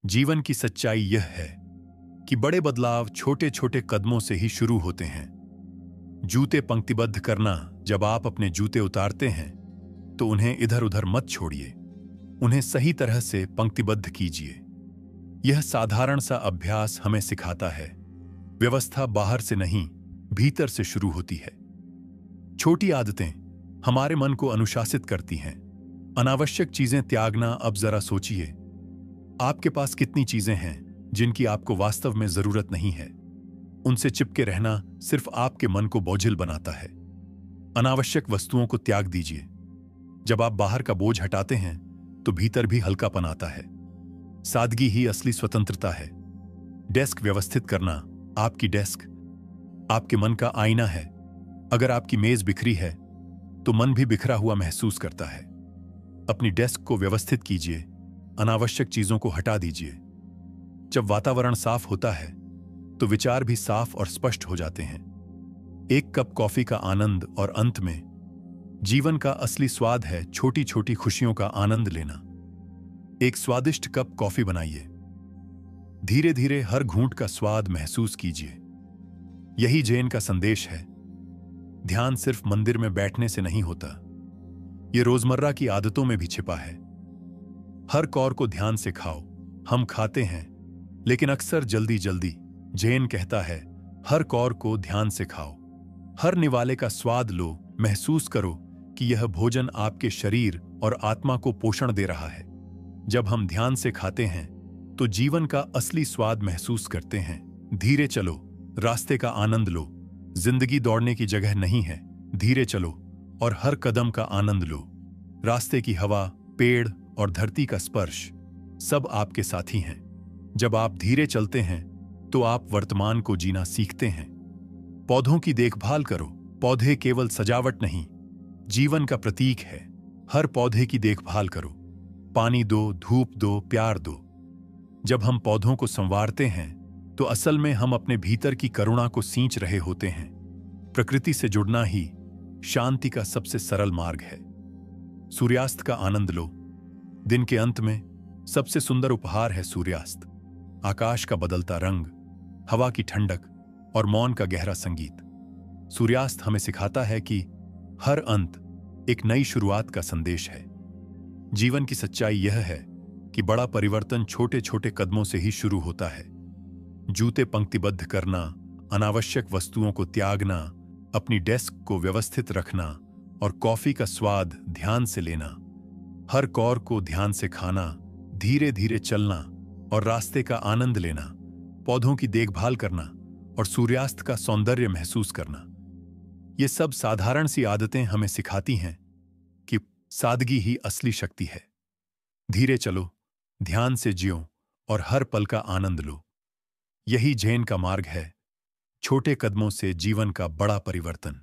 जीवन की सच्चाई यह है कि बड़े बदलाव छोटे छोटे कदमों से ही शुरू होते हैं। जूते पंक्तिबद्ध करना। जब आप अपने जूते उतारते हैं तो उन्हें इधर उधर मत छोड़िए, उन्हें सही तरह से पंक्तिबद्ध कीजिए। यह साधारण सा अभ्यास हमें सिखाता है व्यवस्था बाहर से नहीं, भीतर से शुरू होती है। छोटी आदतें हमारे मन को अनुशासित करती हैं। अनावश्यक चीजें त्यागना। अब जरा सोचिए, आपके पास कितनी चीजें हैं जिनकी आपको वास्तव में जरूरत नहीं है। उनसे चिपके रहना सिर्फ आपके मन को बोझिल बनाता है। अनावश्यक वस्तुओं को त्याग दीजिए। जब आप बाहर का बोझ हटाते हैं तो भीतर भी हल्कापन आता है। सादगी ही असली स्वतंत्रता है। डेस्क व्यवस्थित करना। आपकी डेस्क आपके मन का आईना है। अगर आपकी मेज बिखरी है तो मन भी बिखरा हुआ महसूस करता है। अपनी डेस्क को व्यवस्थित कीजिए, अनावश्यक चीजों को हटा दीजिए। जब वातावरण साफ होता है तो विचार भी साफ और स्पष्ट हो जाते हैं। एक कप कॉफी का आनंद और अंत में जीवन का असली स्वाद है छोटी छोटी खुशियों का आनंद लेना। एक स्वादिष्ट कप कॉफी बनाइए। धीरे धीरे हर घूंट का स्वाद महसूस कीजिए। यही जैन का संदेश है। ध्यान सिर्फ मंदिर में बैठने से नहीं होता, यह रोजमर्रा की आदतों में भी छिपा है। हर कौर को ध्यान से खाओ। हम खाते हैं लेकिन अक्सर जल्दी जल्दी। जैन कहता है हर कौर को ध्यान से खाओ। हर निवाले का स्वाद लो, महसूस करो कि यह भोजन आपके शरीर और आत्मा को पोषण दे रहा है। जब हम ध्यान से खाते हैं तो जीवन का असली स्वाद महसूस करते हैं। धीरे चलो, रास्ते का आनंद लो। जिंदगी दौड़ने की जगह नहीं है। धीरे चलो और हर कदम का आनंद लो। रास्ते की हवा, पेड़ और धरती का स्पर्श सब आपके साथी हैं। जब आप धीरे चलते हैं तो आप वर्तमान को जीना सीखते हैं। पौधों की देखभाल करो। पौधे केवल सजावट नहीं, जीवन का प्रतीक है। हर पौधे की देखभाल करो। पानी दो, धूप दो, प्यार दो। जब हम पौधों को संवारते हैं तो असल में हम अपने भीतर की करुणा को सींच रहे होते हैं। प्रकृति से जुड़ना ही शांति का सबसे सरल मार्ग है। सूर्यास्त का आनंद लो। दिन के अंत में सबसे सुंदर उपहार है सूर्यास्त। आकाश का बदलता रंग, हवा की ठंडक और मौन का गहरा संगीत। सूर्यास्त हमें सिखाता है कि हर अंत एक नई शुरुआत का संदेश है। जीवन की सच्चाई यह है कि बड़ा परिवर्तन छोटे छोटे कदमों से ही शुरू होता है। जूते पंक्तिबद्ध करना, अनावश्यक वस्तुओं को त्यागना, अपनी डेस्क को व्यवस्थित रखना और कॉफी का स्वाद ध्यान से लेना। हर कौर को ध्यान से खाना, धीरे धीरे चलना और रास्ते का आनंद लेना। पौधों की देखभाल करना और सूर्यास्त का सौंदर्य महसूस करना। ये सब साधारण सी आदतें हमें सिखाती हैं कि सादगी ही असली शक्ति है। धीरे चलो, ध्यान से जियो और हर पल का आनंद लो। यही जैन का मार्ग है, छोटे कदमों से जीवन का बड़ा परिवर्तन।